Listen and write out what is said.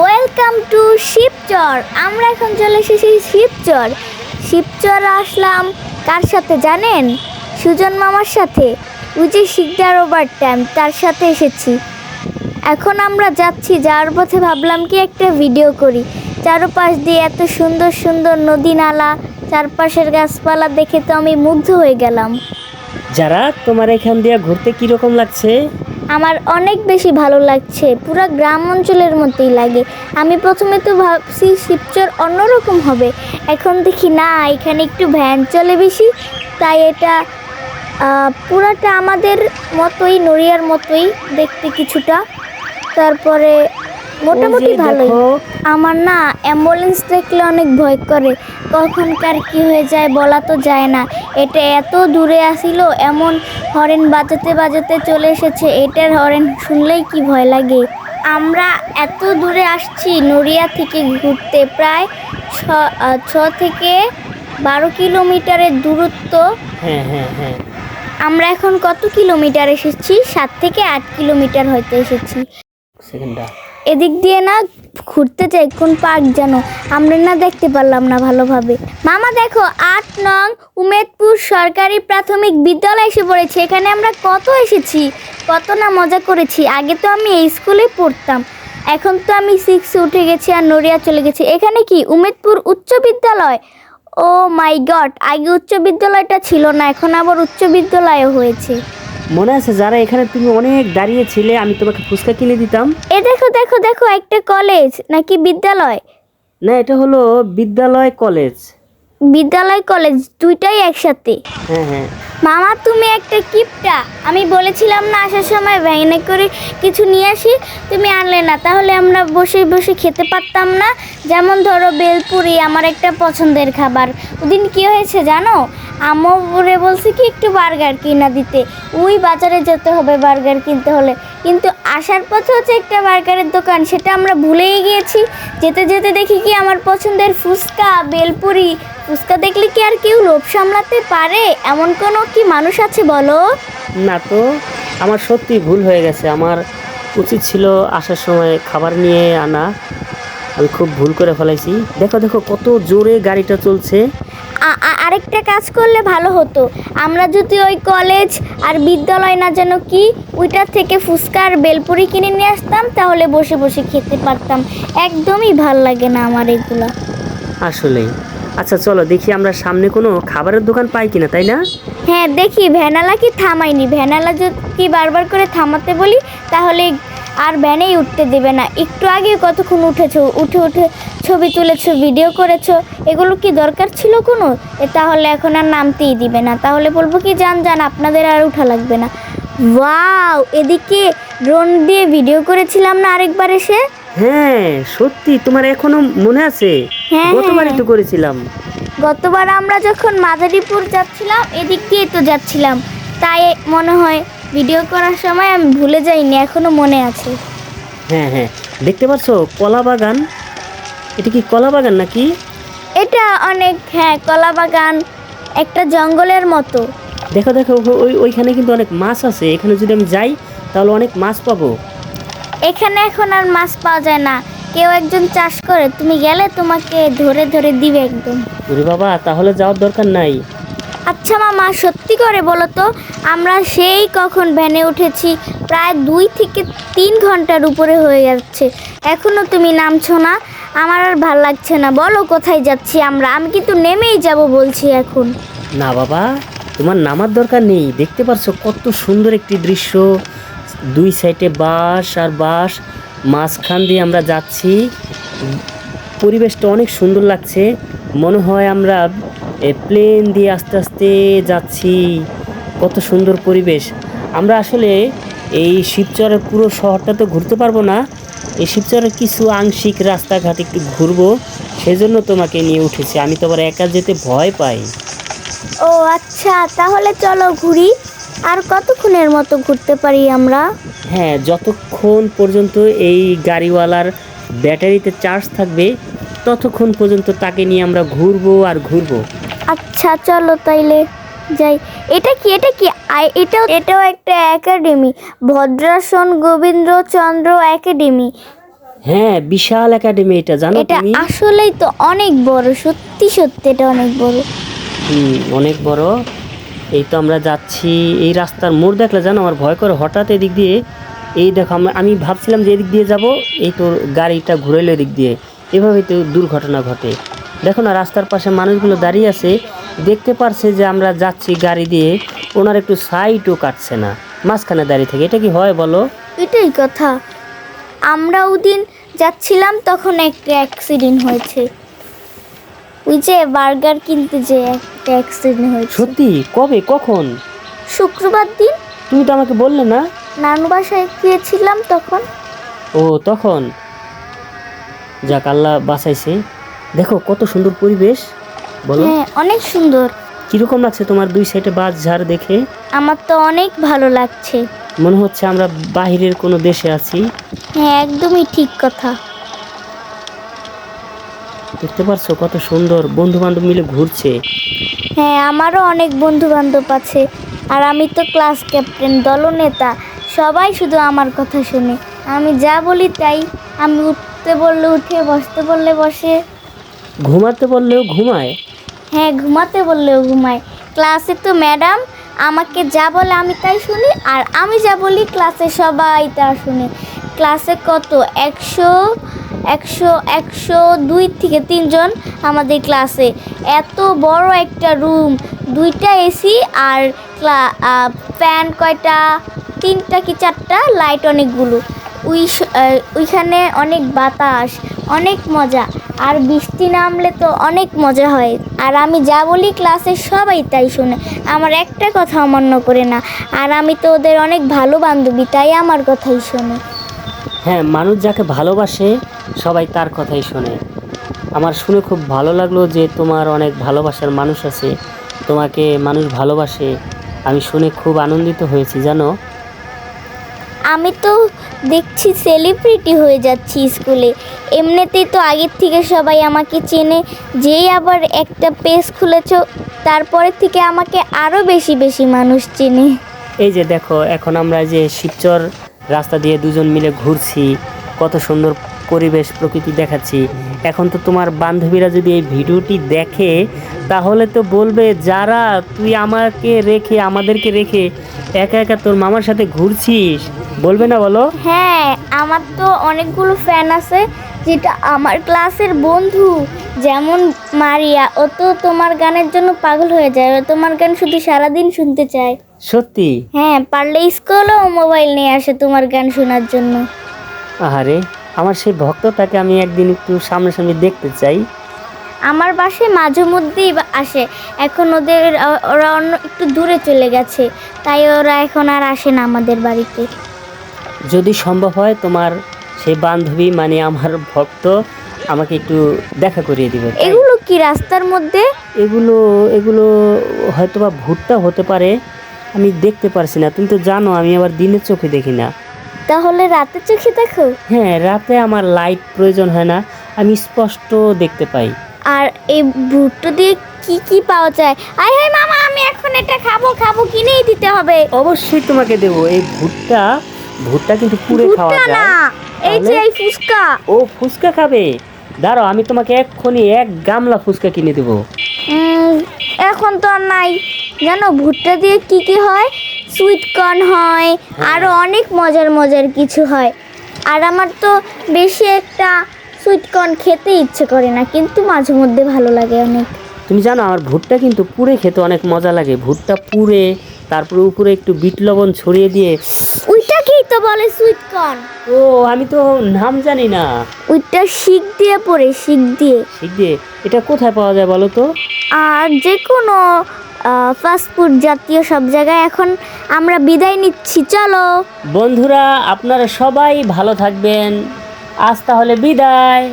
Welcome to Shibchar. আমরা এখন চলে এসেছি শিবচর। শিবচর আসলাম কার সাথে জানেন? সুজন মামার সাথে। ওই যে শিকদার ওভার টাইম তার সাথে এসেছি। এখন আমরা যাচ্ছি, যাওয়ার পথে ভাবলাম কি একটা ভিডিও করি। চারপাশ দিয়ে এত সুন্দর সুন্দর নদী নালা, চারপাশের গাছপালা দেখে তো আমি মুগ্ধ হয়ে গেলাম। যারা তোমার এখান দিয়ে ঘুরতে কিরকম লাগছে? আমার অনেক বেশি ভালো লাগছে, পুরো গ্রাম অঞ্চলের মতোই লাগে। আমি প্রথমে তো ভাবছি শিবচর অন্যরকম হবে, এখন দেখি না, এখানে একটু ভ্যান চলে বেশি, তাই এটা পুরাটা আমাদের মতোই, নড়িয়ার মতোই দেখতে কিছুটা। তারপরে মোটামুটি ভালোই। আমার না অ্যাম্বুলেন্স দেখলে অনেক ভয় করে, কখনকার কি হয়ে যায় বলা তো যায় না। এটা এত দূরে আসিল, এমন হরেন বাজাতে বাজাতে চলে এসেছে, এটার হরেন শুনলেই কি ভয় লাগে। আমরা এত দূরে আসছি নড়িয়া থেকে ঘুরতে, প্রায় 6 থেকে 12 কিলোমিটারের দূরত্ব। হ্যাঁ হ্যাঁ হ্যাঁ, আমরা এখন কত কিলোমিটার এসেছি? 7 থেকে 8 কিলোমিটার হয়তো এসেছি। সেকেন্ডটা এদিক দিয়ে না ঘুরতে যাই, কোন পার্ক যেন আমরা না দেখতে পারলাম না ভালোভাবে। মামা দেখো, 8 নং উমেদপুর সরকারি প্রাথমিক বিদ্যালয় এসে পড়েছে। এখানে আমরা কত এসেছি, কত না মজা করেছি। আগে তো আমি এই স্কুলে পড়তাম, এখন তো আমি 6 উঠে গেছি আর নড়িয়া চলে গেছি। এখানে কি উমেদপুর উচ্চ বিদ্যালয়? ও মাই গড, আগে উচ্চ বিদ্যালয়টা ছিল না, এখন আবার উচ্চ বিদ্যালয়ও হয়েছে। মনে আছে যারা এখানে তুমি অনেক দাঁড়িয়েছিলে, আমি তোমাকে ফুচকা কিনে দিতাম? এ দেখো দেখো দেখো, একটা কলেজ নাকি বিদ্যালয়? না, এটা হলো বিদ্যালয় কলেজ। বিদ্যালয় কলেজ দুইটাই একসাথে। হ্যাঁ হ্যাঁ। মামা তুমি একটা কিপটা, আমি বলেছিলাম না আসার সময় ভ্যানে করে কিছু নিয়ে আসি, তুমি আনলে না, তাহলে আমরা বসে বসে খেতে পারতাম না। যেমন ধরো বেলপুরি, আমার একটা পছন্দের খাবার। ওদিন কি হয়েছে জানো, আম্মু বলে বলছে কি একটু বার্গার কিনা দিতে, ওই বাজারে যেতে হবে বার্গার কিনতে হলে, কিন্তু আসার পথে হচ্ছে একটা বার্গারের দোকান, সেটা আমরা ভুলেই গিয়েছি। যেতে যেতে দেখি কি আমার পছন্দের ফুচকা, বেলপুরি। ফুচকা দেখলে কি আর কেউ লোভ সামলাতে পারে? এমন কোনো কি মানুষ আছে বলো? না তো, আমার সত্যি ভুল হয়ে গেছে। আমার উচিত ছিল আসার সময় খাবার নিয়ে আনা, আমি খুব ভুল করে ফেলাইছি। দেখো দেখো কত জোরে গাড়িটা চলছে। আরেকটা কাজ করলে ভালো হতো, আমরা যদি ওই কলেজ আর বিদ্যালয় না যেন কি, ওইটার থেকে ফুচকা আর বেলপুরি কিনে নিয়ে আসতাম, তাহলে বসে বসে খেতে পারতাম। একদমই ভাল লাগে না আমার এগুলো। আসলেই। আচ্ছা চলো দেখি আমরা সামনে কোনো খাবারের দোকান পাই কিনা, তাই না? হ্যাঁ দেখি, ভ্যানালা কি থামাইনি, ভ্যানালা যদি বারবার করে থামাতে বলি তাহলে আর ভ্যানেই উঠতে দেবে না। একটু আগে কতক্ষণ উঠেছো, উঠে উঠে ছবি তুলেছো, ভিডিও করেছো, এগুলো কি দরকার ছিল কোনো? তাহলে এখন আর নামতেই দিবে না, তাহলে বলবো কি যান যান, আপনাদের আর উঠা লাগবে না। ওয়াও, এদিকে ড্রোন দিয়ে ভিডিও করেছিলাম না আরেকবার এসে? হ্যাঁ সত্যি, তোমার এখনো মনে আছে? হ্যাঁ, গতবারই তো করেছিলাম। গতবার আমরা যখন মাদারীপুর যাচ্ছিলাম এদিক দিয়ে তো যাচ্ছিলাম, তাই মনে হয় ভিডিও করার সময় আমি ভুলে যাইনি, এখনো মনে আছে। হ্যাঁ হ্যাঁ, দেখতে পাচ্ছ কলা বাগান? এটা কি কলা বাগান নাকি? এটা অনেক, হ্যাঁ কলা বাগান, একটা জঙ্গলের মতো। দেখো দেখো, ওইখানে কিন্তু অনেক মাছ আছে। এখানে যদি আমি যাই তাহলে অনেক মাছ পাবো। এখানে এখন আর মাছ পাওয়া যায় না, কেউ একজন চাষ করে, তুমি গেলে তোমাকে ধরে ধরে দিবে একদম। ওরে বাবা, তাহলে যাওয়ার দরকার নাই। আচ্ছা মামা, সত্যি করে বলো তো, আমরা সেই কখন ভ্যানে উঠেছি, প্রায় 2 থেকে 3 ঘন্টার উপরে হয়ে যাচ্ছে, এখনো তুমি নামছো না। আমার আর ভাল লাগছে না, বলো কোথায় যাচ্ছি আমরা? আমি কিন্তু নেমেই যাব বলছি এখন। না বাবা, তোমার নামার দরকার নেই। দেখতে পাচ্ছ কত সুন্দর একটি দৃশ্য, 2 সাইডে বাঁশ আর বাঁশ, মাঝখান দিয়ে আমরা যাচ্ছি। পরিবেশটা অনেক সুন্দর লাগছে, মনে হয় আমরা প্লেন দিয়ে আস্তে আস্তে যাচ্ছি। কত সুন্দর পরিবেশ। আমরা আসলে এই শিবচরের পুরো শহরটা তো ঘুরতে পারবো না, এই শিবচরের কিছু আংশিক রাস্তাঘাট একটু ঘুরবো, সেজন্য তোমাকে নিয়ে উঠেছি। আমি তো আবার একা যেতে ভয় পাই। ও আচ্ছা, তাহলে চলো ঘুরি। আর কতক্ষণের মতো ঘুরতে পারি আমরা? হ্যাঁ, যতক্ষণ পর্যন্ত এই গাড়িওয়ালার ব্যাটারিতে চার্জ থাকবে ততক্ষণ পর্যন্ত তাকে নিয়ে আমরা ঘুরবো আর ঘুরবো। আচ্ছা চলো তাইলে যাই। এটা কি, এটা কি? এটাও একটা একাডেমি, ভদ্রাসন গোবিন্দচন্দ্র একাডেমি। হ্যাঁ, বিশাল একাডেমি এটা, জানো এটা তুমি? আসলেই তো অনেক বড়, সত্যি সত্যি এটা অনেক বড়। অনেক বড়। এই তো আমরা যাচ্ছি, এই রাস্তার মোড় দেখলে জানো আমার ভয় করে হঠাৎ এদিক দিয়ে। এই দেখো আমি ভাবছিলাম যে এদিক দিয়ে যাব, এই তো গাড়িটা ঘুরাইলো এদিক দিয়ে, এভাবেই তো দুর্ঘটনা ঘটে। দেখো না রাস্তার পাশে মানুষগুলো দাঁড়িয়ে আছে, দেখতে পারছে যে আমরা যাচ্ছি গাড়ি দিয়ে, ওনার একটু সাইডও কাটছে না মাঝখানে দাঁড়িয়ে থেকে। এটা কি হয় বলো? এটাই কথা। আমরা ওদিন যাচ্ছিলাম তখন একটা অ্যাক্সিডেন্ট হয়েছে, ওই যে বার্গার কিনতে যে একটা অ্যাক্সিডেন্ট হয়েছে। সত্যি? কবে, কখন? শুক্রবার দিন তুমি তো আমাকে বললে না। নানু বাসায় গিয়েছিলাম তখন। ও তখন। যাক, আল্লাহ বাঁচাইছে। দেখো কত সুন্দর পরিবেশ, বলো। হ্যাঁ অনেক সুন্দর। কিরকম লাগছে তোমার দুই সাইডে বাস ঝাড় দেখে? আমার তো অনেক ভালো লাগছে। মনে হচ্ছে আমরা বাহিরের কোনো দেশে আছি। হ্যাঁ একদমই ঠিক কথা। দেখতে পারছো কত সুন্দর, বন্ধু বান্ধব মিলে ঘুরছে। হ্যাঁ আমারও অনেক বন্ধু বান্ধব আছে, আর আমি তো ক্লাস ক্যাপ্টেন, দলনেতা। সবাই শুধু আমার কথা শুনে, আমি যা বলি তাই। আমি উঠতে বললে উঠে, বসতে বললে বসে। ঘুমাতে বললেও ঘুমায়। হ্যাঁ ঘুমাতে বললেও ঘুমায়। ক্লাসে তো ম্যাডাম আমাকে যা বলে আমি তাই শুনি, আর আমি যা বলি ক্লাসে সবাই তা শুনে। ক্লাসে কত 100 100 102 থেকে 3 জন আমাদের ক্লাসে। এত বড় একটা রুম, 2টা এসি, আর ফ্যান কয়টা, 3টা কি 4টা, লাইট অনেকগুলো। ওইখানে অনেক বাতাস, অনেক মজা। আর বৃষ্টি নামলে তো অনেক মজা হয়। আর আমি যা বলি ক্লাসে সবাই তাই শোনে, আমার একটা কথা অমান্য করে না। আর আমি তো ওদের অনেক ভালো বান্ধবী, তাই আমার কথাই শোনে। হ্যাঁ, মানুষ যাকে ভালোবাসে সবাই তার কথাই শোনে। আমার শুনে খুব ভালো লাগলো যে তোমার অনেক ভালোবাসার মানুষ আছে, তোমাকে মানুষ ভালোবাসে। আমি শুনে খুব আনন্দিত হয়েছি জানো। আমি তো দেখছি সেলিব্রিটি হয়ে যাচ্ছি স্কুলে। এমনিতেই তো আগের থেকে সবাই আমাকে চেনে, যেই আবার একটা পেজ খুলেছ তারপরের থেকে আমাকে আরও বেশি বেশি মানুষ চেনে। এই যে দেখো, এখন আমরা যে শিবচর রাস্তা দিয়ে দুজন মিলে ঘুরছি, কত সুন্দর পরিবেশ প্রকৃতি দেখাচ্ছি। এখন তো তোমার বান্ধবীরা যদি এই ভিডিওটি দেখে তাহলে তো বলবে, যারা তুই আমাদেরকে রেখে একা একা তোর মামার সাথে ঘুরছিস, বলবে না বলো? হ্যাঁ আমার তো অনেকগুলো ফ্যান আছে, যেটা আমার ক্লাসের বন্ধু। যেমন মারিয়া, ও তো তোমার গানের জন্য পাগল হয়ে যায়, ও তোমার গান শুধু সারাদিন শুনতে চায়। সত্যি? হ্যাঁ পারলে স্কুলেও মোবাইল নিয়ে আসে তোমার গান শোনার জন্য। আহারে, আমার সেই ভক্তটাকে আমি একদিন একটু সামনাসামনি দেখতে চাই। আমার বাসায় মাঝে মধ্যেই আসে, এখন ওরা অন্য একটু দূরে চলে গেছে, তাই ওরা এখন আর আসে না আমাদের বাড়িতে। যদি সম্ভব হয় তোমার সেই বান্ধবী মানে আমার ভক্ত আমাকে একটু দেখা করিয়ে দিবে। এগুলো কি রাস্তার মধ্যে? এগুলো এগুলো হয়তো বা ভুট্টা হতে পারে, আমি দেখতে পারছি না। তুমি তো জানো আমি আবার দিনের চোখে দেখি না। তাহলে রাতে চোখে দেখো? হ্যাঁ, রাতে আমার লাইট প্রয়োজন হয় না, আমি স্পষ্ট দেখতে পাই। আর এই ভুট্টো দিয়ে কি কি পাওয়া যায়? আয় হায় মামা, আমি এখন এটা খাবো, কিনেই দিতে হবে। অবশ্যই তোমাকে দেবো। এই ভুট্টা কিন্তু পুড়ে খাওয়া ভুট্টা না, যায়। এই যে তাহলে? এই ফুচকা। ও ফুচকা খাবে? দাঁড়াও, আমি তোমাকে এক্ষুনি 1 গামলা ফুচকা কিনে দেবো। এখন তো আর নাই। জানো ভুট্টা দিয়ে কি কি হয়? সুইট কর্ন হয়, আরও অনেক মজার মজার কিছু হয়। আর আমার তো বেশি একটা সুইট কর্ন খেতে ইচ্ছে করে না, কিন্তু মাঝে মধ্যে ভালো লাগে অনেক। তুমি জানো আমার ভুট্টা কিন্তু পুড়ে খেতে অনেক মজা লাগে। ভুট্টা পুড়ে তারপরে উপরে একটু বিট লবণ ছড়িয়ে দিয়ে। ওইটাকেই তো বলে সুইট কর্ন। ও, আমি তো নাম জানি না। ওইটা শিক দিয়ে পড়ে, শিক দিয়ে। ঠিক দিয়ে? এটা কোথায় পাওয়া যায় বলো তো? আর যে কোনো ফাস্টফুড জাতীয় সব জায়গায়। এখন আমরা বিদায় নিচ্ছি, চলো। বন্ধুরা, আপনারা সবাই ভালো থাকবেন। আজ তাহলে বিদায়।